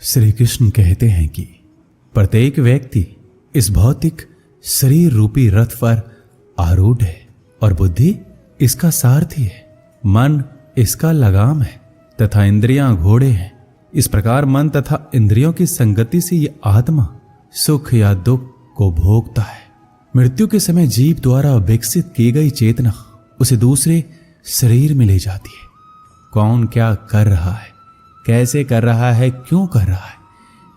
श्री कृष्ण कहते हैं कि प्रत्येक व्यक्ति इस भौतिक शरीर रूपी रथ पर आरूढ़ है और बुद्धि इसका सारथी है। मन इसका लगाम है तथा इंद्रियां घोड़े हैं। इस प्रकार मन तथा इंद्रियों की संगति से ये आत्मा सुख या दुख को भोगता है। मृत्यु के समय जीव द्वारा विकसित की गई चेतना उसे दूसरे शरीर में ले जाती है। कौन क्या कर रहा है, कैसे कर रहा है, क्यों कर रहा है,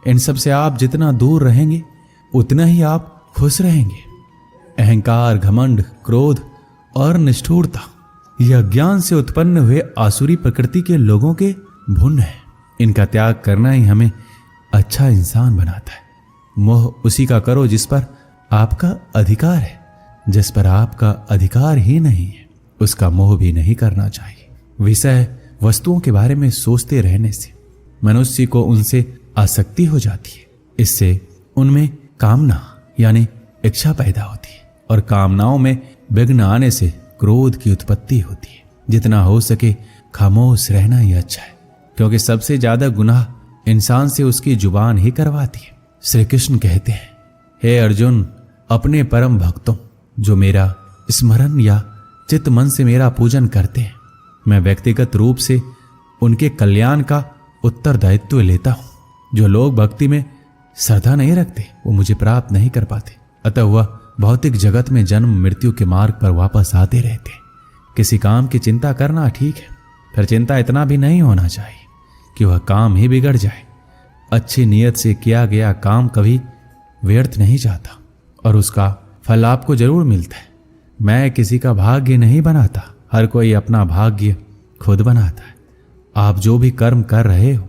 इन सब से आप जितना दूर रहेंगे उतना ही आप खुश रहेंगे। अहंकार, घमंड, क्रोध और निष्ठुरता यह अज्ञान से उत्पन्न हुए आसुरी प्रकृति के लोगों के भुन है। इनका त्याग करना ही हमें अच्छा इंसान बनाता है। मोह उसी का करो जिस पर आपका अधिकार है। जिस पर आपका अधिकार ही नहीं है उसका मोह भी नहीं करना चाहिए। विषय वस्तुओं के बारे में सोचते रहने से मनुष्य को उनसे आसक्ति हो जाती है। इससे उनमें कामना यानी इच्छा पैदा होती है और कामनाओं में विघ्न आने से क्रोध की उत्पत्ति होती है। जितना हो सके खामोश रहना ही अच्छा है, क्योंकि सबसे ज्यादा गुनाह इंसान से उसकी जुबान ही करवाती है। श्री कृष्ण कहते हैं, हे अर्जुन, अपने परम भक्तों जो मेरा स्मरण या चित्त मन से मेरा पूजन करते हैं, मैं व्यक्तिगत रूप से उनके कल्याण का उत्तरदायित्व लेता हूं। जो लोग भक्ति में श्रद्धा नहीं रखते वो मुझे प्राप्त नहीं कर पाते, अतः वह भौतिक जगत में जन्म मृत्यु के मार्ग पर वापस आते रहते। किसी काम की चिंता करना ठीक है, फिर चिंता इतना भी नहीं होना चाहिए कि वह काम ही बिगड़ जाए। अच्छी नीयत से किया गया काम कभी व्यर्थ नहीं जाता और उसका फल आपको जरूर मिलता है। मैं किसी का भाग्य नहीं बनाता, हर कोई अपना भाग्य खुद बनाता है। आप जो भी कर्म कर रहे हो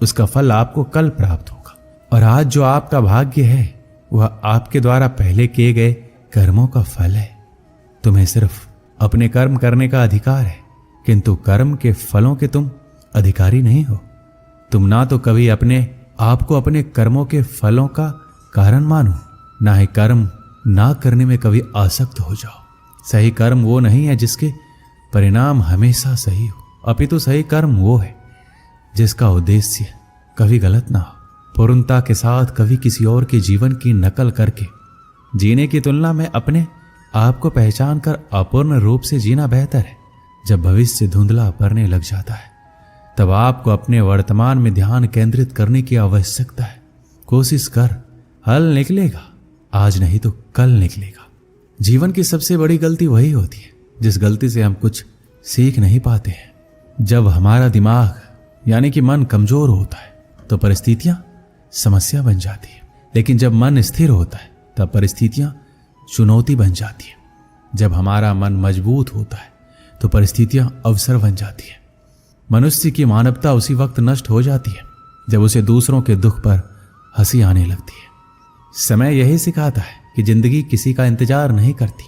उसका फल आपको कल प्राप्त होगा, और आज जो आपका भाग्य है वह आपके द्वारा पहले किए गए कर्मों का फल है। तुम्हें सिर्फ अपने कर्म करने का अधिकार है, किंतु कर्म के फलों के तुम अधिकारी नहीं हो। तुम ना तो कभी अपने आप को अपने कर्मों के फलों का कारण मानो, ना ही कर्म ना करने में कभी आसक्त हो जाओ। सही कर्म वो नहीं है जिसके परिणाम हमेशा सही हो, अपितु सही कर्म वो है जिसका उद्देश्य कभी गलत ना हो। पूर्णता के साथ कभी किसी और के जीवन की नकल करके जीने की तुलना में अपने आप को पहचान कर अपूर्ण रूप से जीना बेहतर है। जब भविष्य धुंधला पड़ने लग जाता है तब आपको अपने वर्तमान में ध्यान केंद्रित करने की आवश्यकता है। कोशिश कर, हल निकलेगा, आज नहीं तो कल निकलेगा। जीवन की सबसे बड़ी गलती वही होती है जिस गलती से हम कुछ सीख नहीं पाते हैं। जब हमारा दिमाग यानी कि मन कमजोर होता है तो परिस्थितियां समस्या बन जाती है, लेकिन जब मन स्थिर होता है तब परिस्थितियां चुनौती बन जाती है। जब हमारा मन मजबूत होता है तो परिस्थितियां अवसर बन जाती है। मनुष्य की मानवता उसी वक्त नष्ट हो जाती है जब उसे दूसरों के दुख पर हंसी आने लगती है। समय यही सिखाता है कि जिंदगी किसी का इंतजार नहीं करती,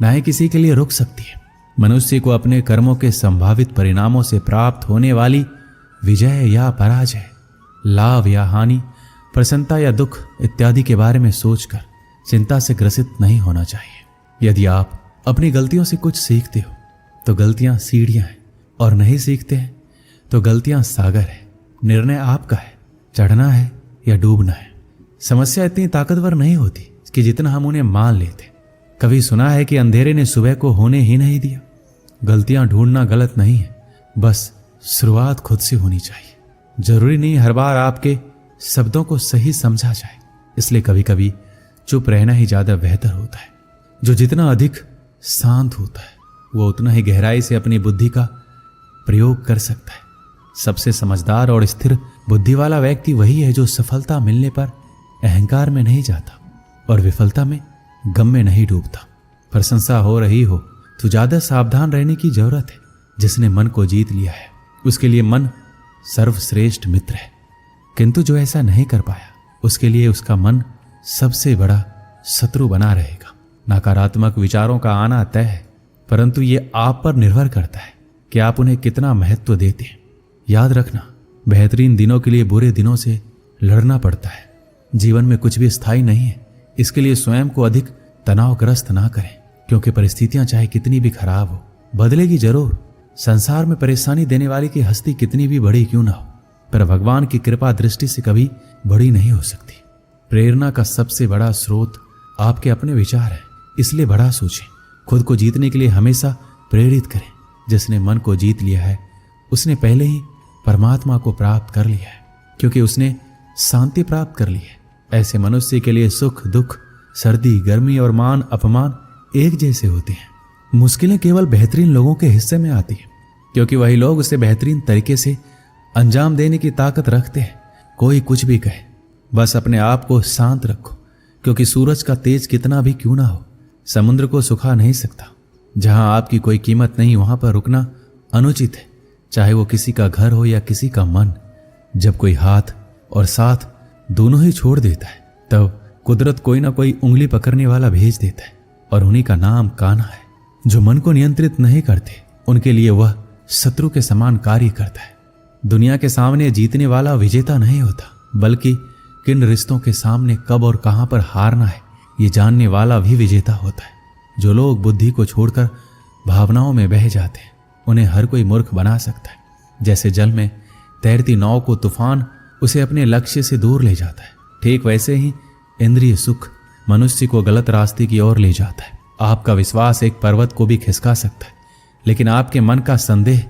ना ही किसी के लिए रुक सकती है। मनुष्य को अपने कर्मों के संभावित परिणामों से प्राप्त होने वाली विजय या पराजय, लाभ या हानि, प्रसन्नता या दुख इत्यादि के बारे में सोचकर चिंता से ग्रसित नहीं होना चाहिए। यदि आप अपनी गलतियों से कुछ सीखते हो तो गलतियां सीढ़ियां हैं, और नहीं सीखते हैं तो गलतियां सागर है। निर्णय आपका है, चढ़ना है या डूबना है। समस्या इतनी ताकतवर नहीं होती कि जितना हम उन्हें मान लेते। कभी सुना है कि अंधेरे ने सुबह को होने ही नहीं दिया। गलतियां ढूंढना गलत नहीं है, बस शुरुआत खुद से होनी चाहिए। जरूरी नहीं हर बार आपके शब्दों को सही समझा जाए, इसलिए कभी कभी चुप रहना ही ज्यादा बेहतर होता है। जो जितना अधिक शांत होता है वो उतना ही गहराई से अपनी बुद्धि का प्रयोग कर सकता है। सबसे समझदार और स्थिर बुद्धि वाला व्यक्ति वही है जो सफलता मिलने पर अहंकार में नहीं जाता और विफलता में गम में नहीं डूबता। प्रशंसा हो रही हो तो ज्यादा सावधान रहने की जरूरत है। जिसने मन को जीत लिया है उसके लिए मन सर्वश्रेष्ठ मित्र है, किंतु जो ऐसा नहीं कर पाया उसके लिए उसका मन सबसे बड़ा शत्रु बना रहेगा। नकारात्मक विचारों का आना तय है, परंतु ये आप पर निर्भर करता है कि आप उन्हें कितना महत्व देते हैं। याद रखना, बेहतरीन दिनों के लिए बुरे दिनों से लड़ना पड़ता है। जीवन में कुछ भी स्थायी नहीं है, इसके लिए स्वयं को अधिक तनावग्रस्त ना करें, क्योंकि परिस्थितियां चाहे कितनी भी खराब हो बदलेगी जरूर। संसार में परेशानी देने वाली की हस्ती कितनी भी बड़ी क्यों ना हो, पर भगवान की कृपा दृष्टि से कभी बड़ी नहीं हो सकती। प्रेरणा का सबसे बड़ा स्रोत आपके अपने विचार है, इसलिए बड़ा सोचें। खुद को जीतने के लिए हमेशा प्रेरित करें। जिसने मन को जीत लिया है उसने पहले ही परमात्मा को प्राप्त कर लिया है, क्योंकि उसने शांति प्राप्त कर ली है। ऐसे मनुष्य के लिए सुख दुख, सर्दी गर्मी और मान अपमान एक जैसे होते हैं। मुश्किलें केवल बेहतरीन लोगों के हिस्से में आती हैं, क्योंकि वही लोग उसे बेहतरीन तरीके से अंजाम देने की ताकत रखते हैं। कोई कुछ भी कहे, बस अपने आप को शांत रखो, क्योंकि सूरज का तेज कितना भी क्यों ना हो, समुद्र को सुखा नहीं सकता। जहां आपकी कोई कीमत नहीं, वहां पर रुकना अनुचित है, चाहे वो किसी का घर हो या किसी का मन। जब कोई हाथ और साथ दोनों ही छोड़ देता है, तब कुदरत कोई ना कोई उंगली पकड़ने वाला भेज देता है, और उन्हीं का नाम कान्हा है। जो मन को नियंत्रित नहीं करते, उनके लिए वह शत्रु के समान कार्य करता है। दुनिया के सामने जीतने वाला विजेता नहीं होता, बल्कि किन रिश्तों के सामने कब और कहां पर हारना है, ये जानने वाला भी विजेता होता है। जो लोग बुद्धि को छोड़कर भावनाओं में बह जाते हैं, उन्हें हर कोई मूर्ख बना सकता है। जैसे जल में तैरती नाव को तूफान उसे अपने लक्ष्य से दूर ले जाता है, ठीक वैसे ही इंद्रिय सुख मनुष्य को गलत रास्ते की ओर ले जाता है। आपका विश्वास एक पर्वत को भी खिसका सकता है, लेकिन आपके मन का संदेह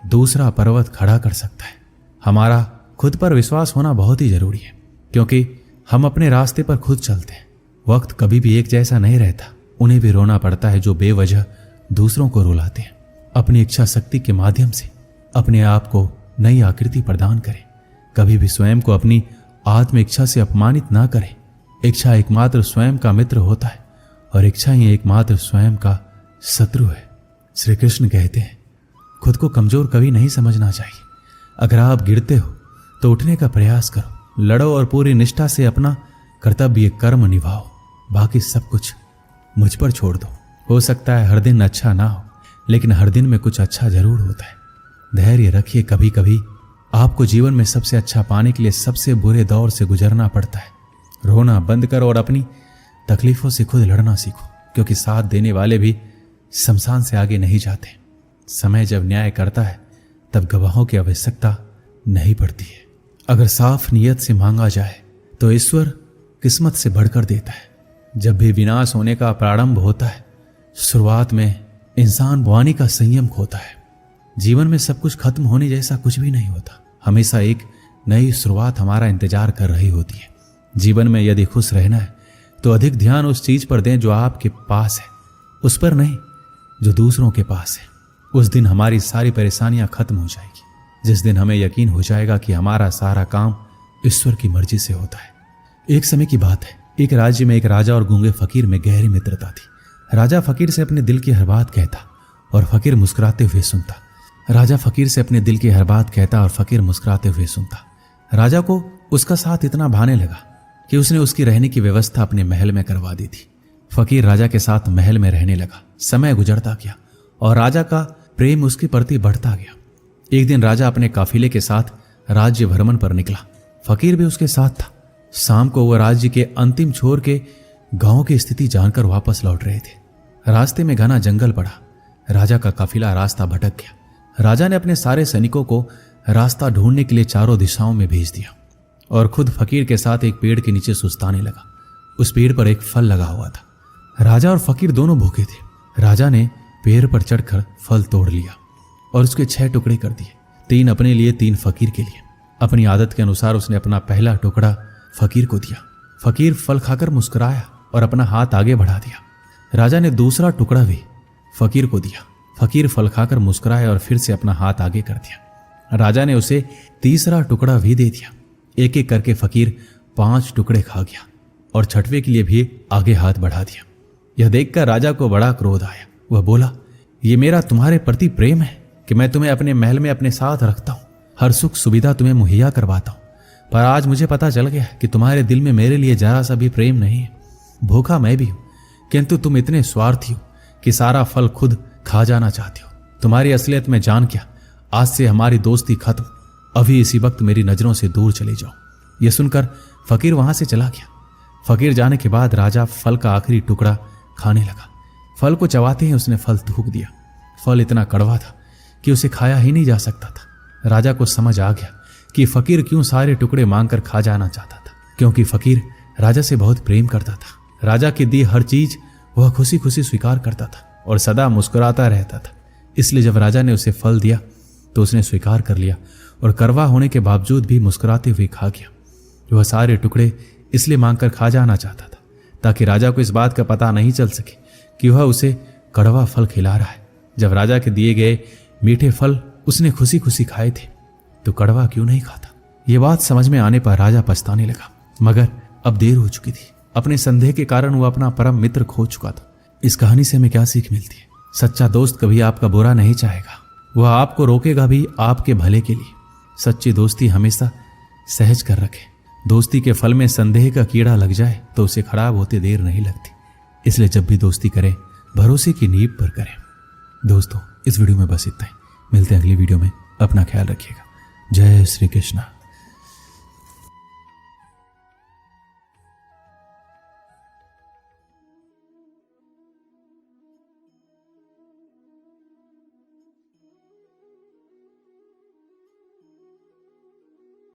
दूसरा पर्वत खड़ा कर सकता है। हमारा खुद पर विश्वास होना बहुत ही जरूरी है, क्योंकि हम अपने रास्ते पर खुद चलते हैं। वक्त कभी भी एक जैसा नहीं रहता। उन्हें भी रोना पड़ता है जो बेवजह दूसरों को रुलाते हैं। अपनी इच्छा शक्ति के माध्यम से अपने आप को नई आकृति प्रदान करें। कभी भी स्वयं को अपनी आत्म इच्छा से अपमानित ना करें। इच्छा एकमात्र स्वयं का मित्र होता है, और इच्छा ही एकमात्र स्वयं का शत्रु है। श्री कृष्ण कहते हैं, खुद को कमजोर कभी नहीं समझना चाहिए। अगर आप गिरते हो तो उठने का प्रयास करो, लड़ो और पूरी निष्ठा से अपना कर्तव्य कर्म निभाओ। बाकी सब कुछ मुझ पर छोड़ दो। हो सकता है हर दिन अच्छा ना हो, लेकिन हर दिन में कुछ अच्छा जरूर होता है। धैर्य रखिए। कभी कभी आपको जीवन में सबसे अच्छा पाने के लिए सबसे बुरे दौर से गुजरना पड़ता है। रोना बंद करो और अपनी तकलीफों से खुद लड़ना सीखो, क्योंकि साथ देने वाले भी शमशान से आगे नहीं जाते। समय जब न्याय करता है, तब गवाहों की आवश्यकता नहीं पड़ती है। अगर साफ नियत से मांगा जाए तो ईश्वर किस्मत से बढ़कर देता है। जब भी विनाश होने का प्रारंभ होता है, शुरुआत में इंसान वाणी का संयम खोता है। जीवन में सब कुछ खत्म होने जैसा कुछ भी नहीं होता। हमेशा एक नई शुरुआत हमारा इंतजार कर रही होती है। जीवन में यदि खुश रहना है तो अधिक ध्यान उस चीज पर दें जो आपके पास है, उस पर नहीं जो दूसरों के पास है। उस दिन हमारी सारी परेशानियां खत्म हो जाएगी, जिस दिन हमें यकीन हो जाएगा कि हमारा सारा काम ईश्वर की मर्जी से होता है। एक समय की बात है, एक राज्य में एक राजा और गूंगे फकीर में गहरी मित्रता थी। राजा फकीर से अपने दिल की हर बात कहता और फकीर मुस्कुराते हुए सुनता। राजा फकीर से अपने दिल की हर बात कहता और फकीर मुस्कुराते हुए सुनता। राजा को उसका साथ इतना भाने लगा कि उसने उसकी रहने की व्यवस्था अपने महल में करवा दी थी। फकीर राजा के साथ महल में रहने लगा। समय गुजरता गया और राजा का प्रेम उसके प्रति बढ़ता गया। एक दिन राजा अपने काफिले के साथ राज्य भ्रमण पर निकला। फकीर भी उसके साथ था। शाम को वह राज्य के अंतिम छोर के गांव की स्थिति जानकर वापस लौट रहे थे। रास्ते में घना जंगल पड़ा। राजा का काफिला रास्ता भटक गया। राजा ने अपने सारे सैनिकों को रास्ता ढूंढने के लिए चारों दिशाओं में भेज दिया और खुद फकीर के साथ एक पेड़ के नीचे सुस्ताने लगा। उस पेड़ पर एक फल लगा हुआ था। राजा और फकीर दोनों भूखे थे। राजा ने पेड़ पर चढ़कर फल तोड़ लिया और उसके 6 टुकड़े कर दिए, 3 अपने लिए, 3 फकीर के लिए। अपनी आदत के अनुसार उसने अपना पहला टुकड़ा फकीर को दिया। फकीर फल खाकर मुस्कुराया और अपना हाथ आगे बढ़ा दिया। राजा ने दूसरा टुकड़ा भी फकीर को दिया। फकीर फल खाकर मुस्कुराया और फिर से अपना हाथ आगे कर दिया। राजा ने उसे तीसरा टुकड़ा भी दे दिया। एक एक करके फकीर 5 टुकड़े खा गया और 6वें के लिए भी आगे हाथ बढ़ा दिया। यह देखकर राजा को बड़ा क्रोध आया। वह बोला, ये मेरा तुम्हारे प्रति प्रेम है कि मैं तुम्हें अपने महल में अपने साथ रखता हूं, हर सुख सुविधा तुम्हें मुहैया करवाता हूं, पर आज मुझे पता चल गया कि तुम्हारे दिल में मेरे लिए जरा सा भी प्रेम नहीं है। भूखा मैं भी हूं, किंतु तुम इतने स्वार्थी हो कि सारा फल खुद खा जाना चाहते हो। तुम्हारी असलियत में जान क्या, आज से हमारी दोस्ती खत्म। अभी इसी वक्त मेरी नजरों से दूर चले जाओ। यह सुनकर फकीर वहां से चला गया। फकीर जाने के बाद राजा फल का आखिरी टुकड़ा खाने लगा। फल को चबाते ही उसने फल थूक दिया। फल इतना कड़वा था कि उसे खाया ही नहीं जा सकता था। राजा को समझ आ गया कि फकीर क्यों सारे टुकड़े मांगकर खा जाना चाहता था, क्योंकि फकीर राजा से बहुत प्रेम करता था। राजा की दी हर चीज वह खुशी खुशी स्वीकार करता था और सदा मुस्कुराता रहता था। इसलिए जब राजा ने उसे फल दिया तो उसने स्वीकार कर लिया और कड़वा होने के बावजूद भी मुस्कुराते हुए खा गया। वह सारे टुकड़े इसलिए मांगकर खा जाना चाहता था ताकि राजा को इस बात का पता नहीं चल सके कि वह उसे कड़वा फल खिला रहा है। जब राजा के दिए गए मीठे फल उसने खुशी खुशी खाए थे तो कड़वा क्यों नहीं खाता। ये बात समझ में आने पर राजा पछताने लगा, मगर अब देर हो चुकी थी। अपने संदेह के कारण वह अपना परम मित्र खो चुका था। इस कहानी से हमें क्या सीख मिलती है? सच्चा दोस्त कभी आपका बुरा नहीं चाहेगा, वह आपको रोकेगा भी आपके भले के लिए। सच्ची दोस्ती हमेशा सहज कर रखे। दोस्ती के फल में संदेह का कीड़ा लग जाए तो उसे खराब होते देर नहीं लगती। इसलिए जब भी दोस्ती करें भरोसे की नींव पर करें। दोस्तों, इस वीडियो में बस इतना ही। मिलते हैं अगली वीडियो में। अपना ख्याल रखिएगा। जय श्री कृष्ण।